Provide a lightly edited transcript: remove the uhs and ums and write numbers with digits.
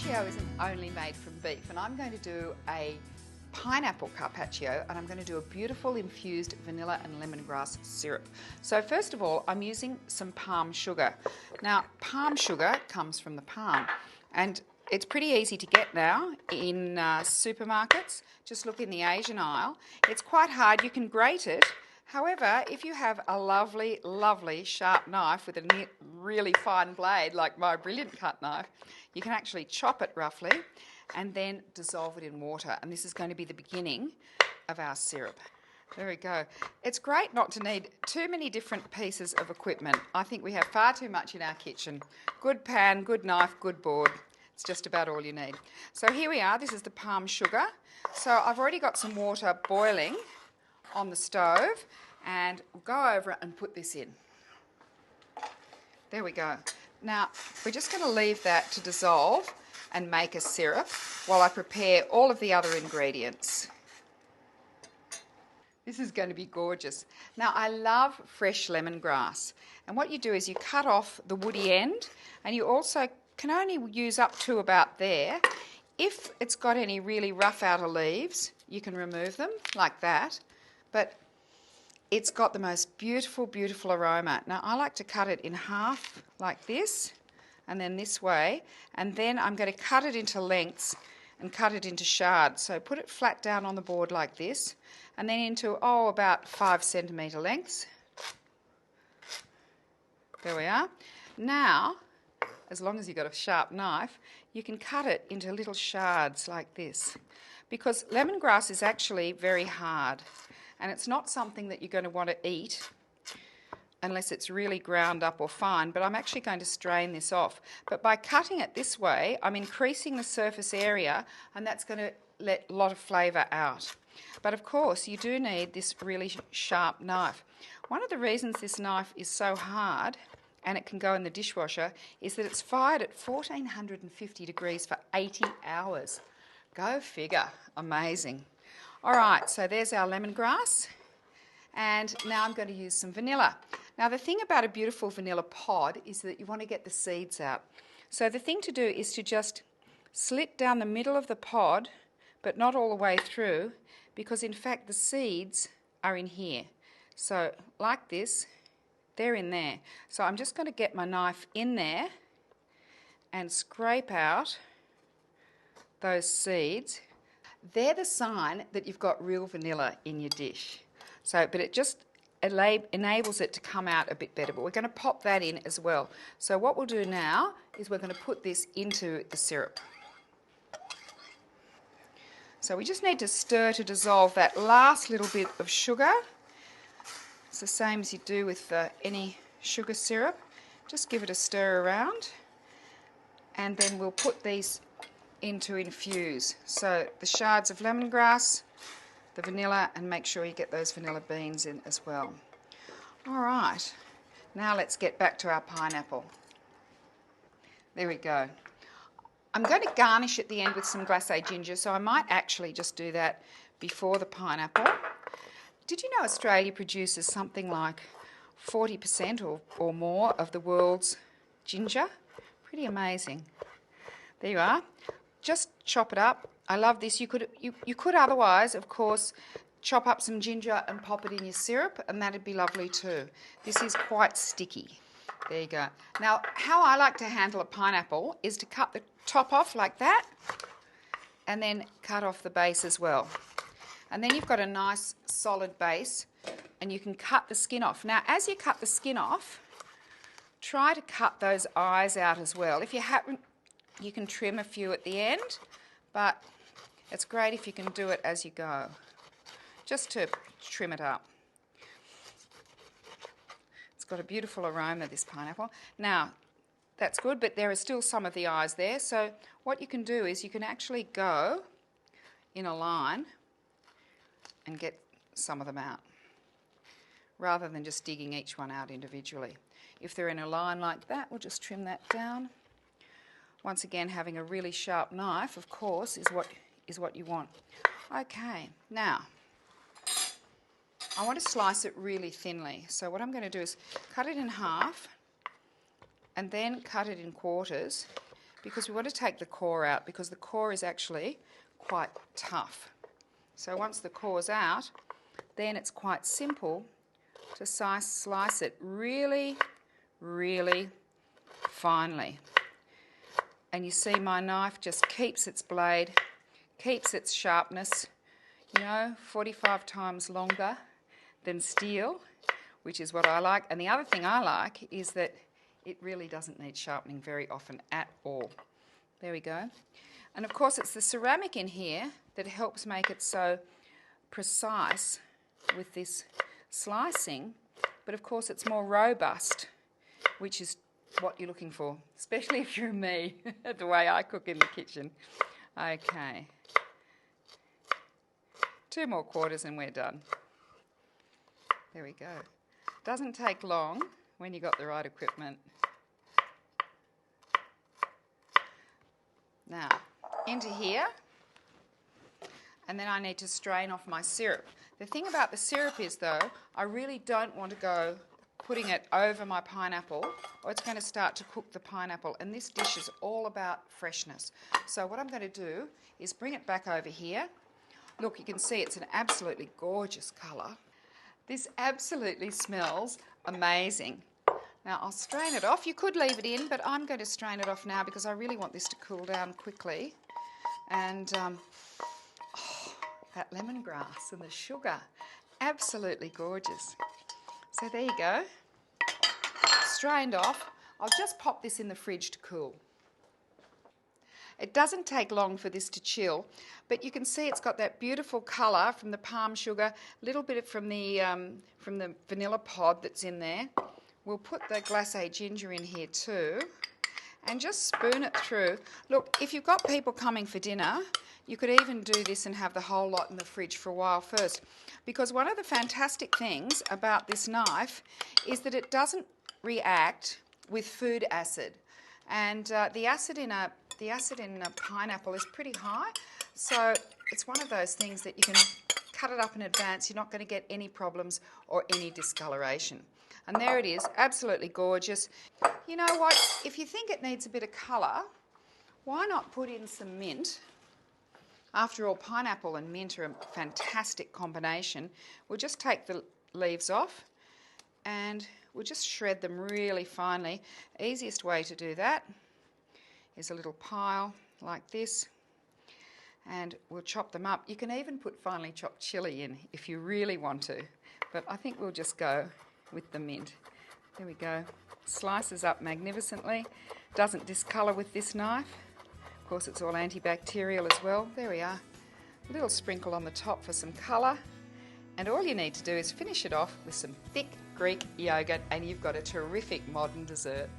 Carpaccio isn't only made from beef, and I'm going to do a pineapple carpaccio, and I'm going to do a beautiful infused vanilla and lemongrass syrup. So first of all, I'm using some palm sugar. Now, palm sugar comes from the palm, and it's pretty easy to get now in supermarkets. Just look in the Asian aisle. It's quite hard. You can grate it. However, if you have a lovely, lovely sharp knife with a really fine blade, like my Brilliant Cut knife, you can actually chop it roughly and then dissolve it in water. And this is going to be the beginning of our syrup. There we go. It's great not to need too many different pieces of equipment. I think we have far too much in our kitchen. Good pan, good knife, good board. It's just about all you need. So here we are. This is the palm sugar. So I've already got some water boiling on the stove, and we'll go over it and put this in. There we go. Now, we're just going to leave that to dissolve and make a syrup while I prepare all of the other ingredients. This is going to be gorgeous. Now, I love fresh lemongrass, and what you do is you cut off the woody end, and you also can only use up to about there. If it's got any really rough outer leaves, you can remove them like that, but it's got the most beautiful, beautiful aroma. Now, I like to cut it in half like this, and then this way, and then I'm going to cut it into lengths and cut it into shards. So put it flat down on the board like this, and then into, about 5 centimetre lengths. There we are. Now, as long as you've got a sharp knife, you can cut it into little shards like this, because lemongrass is actually very hard, and it's not something that you're going to want to eat unless it's really ground up or fine, but I'm actually going to strain this off. But by cutting it this way, I'm increasing the surface area, and that's going to let a lot of flavour out. But of course, you do need this really sharp knife. One of the reasons this knife is so hard, and it can go in the dishwasher, is that it's fired at 1450 degrees for 80 hours. Go figure. Amazing. All right, so there's our lemongrass, and now I'm going to use some vanilla. Now, the thing about a beautiful vanilla pod is that you want to get the seeds out. So the thing to do is to just slit down the middle of the pod, but not all the way through, because in fact the seeds are in here. So like this, they're in there. So I'm just going to get my knife in there and scrape out those seeds. They're the sign that you've got real vanilla in your dish. So, but it just enables it to come out a bit better. But we're going to pop that in as well. So what we'll do now is we're going to put this into the syrup. So we just need to stir to dissolve that last little bit of sugar. It's the same as you do with any sugar syrup. Just give it a stir around, and then we'll put these into infuse. So the shards of lemongrass, the vanilla, and make sure you get those vanilla beans in as well. All right, now let's get back to our pineapple. There we go. I'm going to garnish at the end with some glacé ginger, so I might actually just do that before the pineapple. Did you know Australia produces something like 40% or more of the world's ginger? Pretty amazing. There you are. Just chop it up. I love this. You could otherwise, of course, chop up some ginger and pop it in your syrup, and that'd be lovely too. This is quite sticky. There you go. Now, how I like to handle a pineapple is to cut the top off like that, and then cut off the base as well. And then you've got a nice solid base, and you can cut the skin off. Now, as you cut the skin off, try to cut those eyes out as well. If you haven't, you can trim a few at the end, but it's great if you can do it as you go, just to trim it up. It's got a beautiful aroma, this pineapple. Now, that's good, but there are still some of the eyes there, so what you can do is you can actually go in a line and get some of them out, rather than just digging each one out individually. If they're in a line like that, we'll just trim that down. Once again, having a really sharp knife, of course, is what you want. Okay, now, I want to slice it really thinly. So what I'm going to do is cut it in half, and then cut it in quarters, because we want to take the core out, because the core is actually quite tough. So once the core's out, then it's quite simple to slice it really, really finely. And you see my knife just keeps its blade, keeps its sharpness, 45 times longer than steel, which is what I like. And the other thing I like is that it really doesn't need sharpening very often at all. There we go. And of course it's the ceramic in here that helps make it so precise with this slicing, but of course it's more robust, which is what you're looking for, especially if you're me, the way I cook in the kitchen. Okay. 2 more quarters and we're done. There we go. Doesn't take long when you've got the right equipment. Now, into here, and then I need to strain off my syrup. The thing about the syrup is, though, I really don't want to go putting it over my pineapple, or it's going to start to cook the pineapple, and this dish is all about freshness. So what I'm going to do is bring it back over here. Look, you can see it's an absolutely gorgeous colour. This absolutely smells amazing. Now I'll strain it off. You could leave it in, but I'm going to strain it off now because I really want this to cool down quickly. And that lemongrass and the sugar, absolutely gorgeous. So there you go, strained off. I'll just pop this in the fridge to cool. It doesn't take long for this to chill, but you can see it's got that beautiful colour from the palm sugar, a little bit from the vanilla pod that's in there. We'll put the glacé ginger in here too, and just spoon it through. Look, if you've got people coming for dinner, you could even do this and have the whole lot in the fridge for a while first, because one of the fantastic things about this knife is that it doesn't react with food acid, and the acid in a pineapple is pretty high, so it's one of those things that you can cut it up in advance. You're not going to get any problems or any discoloration. And there it is, absolutely gorgeous. You know what, if you think it needs a bit of colour, why not put in some mint? After all, pineapple and mint are a fantastic combination. We'll just take the leaves off and we'll just shred them really finely. Easiest way to do that is a little pile like this, and we'll chop them up. You can even put finely chopped chilli in if you really want to, but I think we'll just go with the mint. There we go. Slices up magnificently. Doesn't discolour with this knife. Of course, it's all antibacterial as well. There we are. A little sprinkle on the top for some colour. And all you need to do is finish it off with some thick Greek yogurt, and you've got a terrific modern dessert.